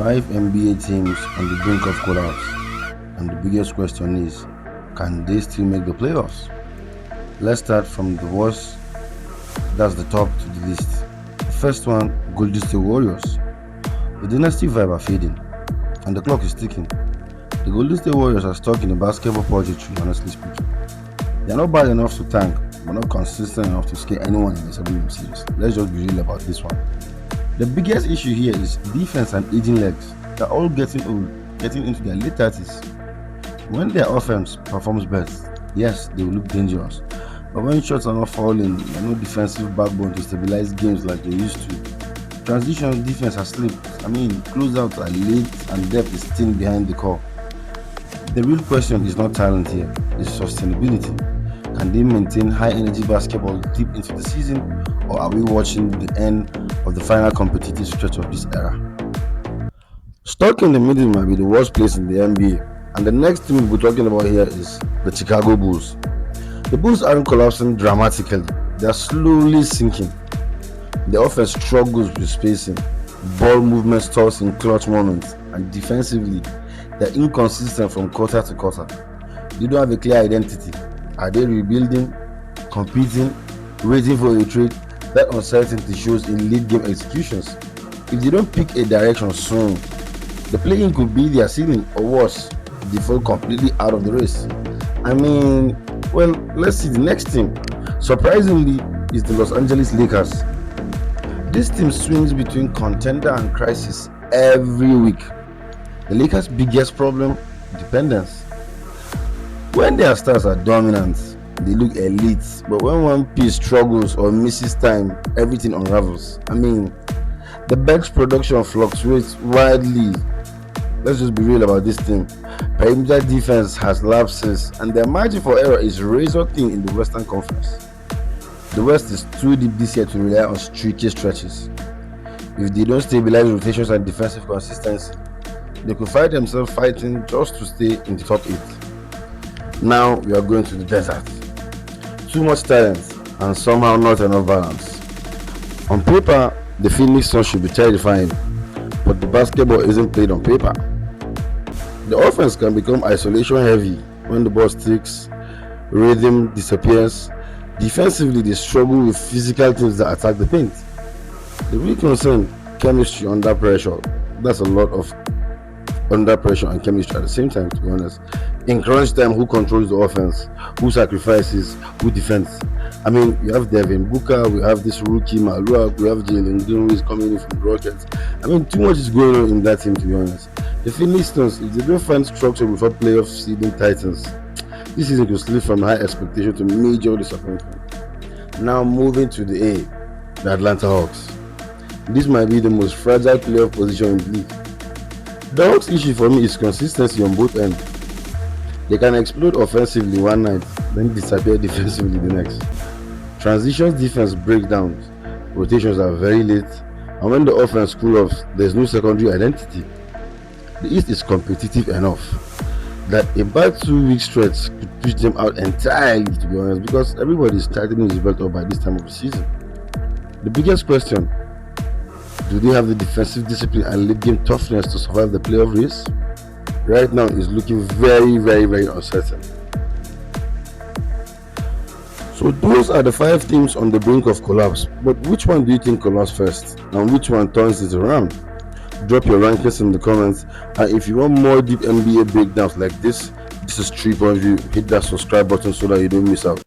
Five NBA teams on the brink of collapse, and the biggest question is, can they still make the playoffs? Let's start from the worst, that's the top to the list. The first one, Golden State Warriors. The dynasty vibe are fading, and the clock is ticking. The Golden State Warriors are stuck in a basketball purgatory, honestly speaking. They are not bad enough to tank, but not consistent enough to scare anyone in the 7 game series. Let's just be real about this one. The biggest issue here is defense and aging legs. They're all getting old, getting into their late 30s. When their offense performs best, yes, they will look dangerous. But when shots are not falling, there's no defensive backbone to stabilize games like they used to. Transition defense has slipped. Closeouts are late and depth is thin behind the core. The real question is not talent here, it's sustainability. Can they maintain high energy basketball deep into the season, or are we watching the end of the final competitive stretch of this era? Stuck in the middle might be the worst place in the NBA, and the next team we'll be talking about here is the Chicago Bulls. The Bulls aren't collapsing dramatically, they are slowly sinking. The offense struggles with spacing, ball movement stalls in clutch moments, and defensively, they're inconsistent from quarter to quarter. They don't have a clear identity. Are they rebuilding, competing, waiting for a trade? That uncertainty shows in late game executions. If they don't pick a direction soon, the play-in could be their ceiling, or worse, they fall completely out of the race. Let's see the next team. Surprisingly, is the Los Angeles Lakers. This team swings between contender and crisis every week. The Lakers' biggest problem, dependence. When their stars are dominant, they look elite, but when one piece struggles or misses time, everything unravels. The bench production fluctuates wildly. Let's just be real about this team. Perimeter defense has lapses, and their margin for error is razor thin in the Western Conference. The West is too deep this year to rely on streaky stretches. If they don't stabilize rotations and defensive consistency, they could find themselves fighting just to stay in the top 8. Now we are going to the desert. Too much talent and somehow not enough balance. On paper, the Pheonix Suns should be terrifying, but the basketball isn't played on paper. The offense can become isolation heavy when the ball sticks, rhythm disappears. Defensively, they struggle with physical teams that attack the paint. The real concern, chemistry under pressure. That's a lot of under pressure and chemistry at the same time, to be honest. In crunch time, who controls the offense? Who sacrifices? Who defends? We have Devin Booker, we have this rookie Maluak, we have Jalen Green who is coming in from the Rockets. Too much is going on in that team, to be honest. The Phoenix Suns, if they don't find structure before playoff seeding Titans, this season could slip from high expectation to major disappointment. Now moving to the A, the Atlanta Hawks. This might be the most fragile playoff position in the league. The Hawks' issue for me is consistency on both ends. They can explode offensively one night, then disappear defensively the next. Transitions defense breakdowns, rotations are very late, and when the offense cools off, there's no secondary identity. The East is competitive enough that a bad 2 week stretch could push them out entirely, to be honest, because everybody is tightening his belt up by this time of the season. The biggest question, do they have the defensive discipline and late game toughness to survive the playoff race? Right now, it's looking very, very, very uncertain. So those are the 5 teams on the brink of collapse. But which one do you think collapses first, and which one turns it around? Drop your rankings in the comments, and if you want more deep NBA breakdowns like this is 3 Point View. Hit that subscribe button so that you don't miss out.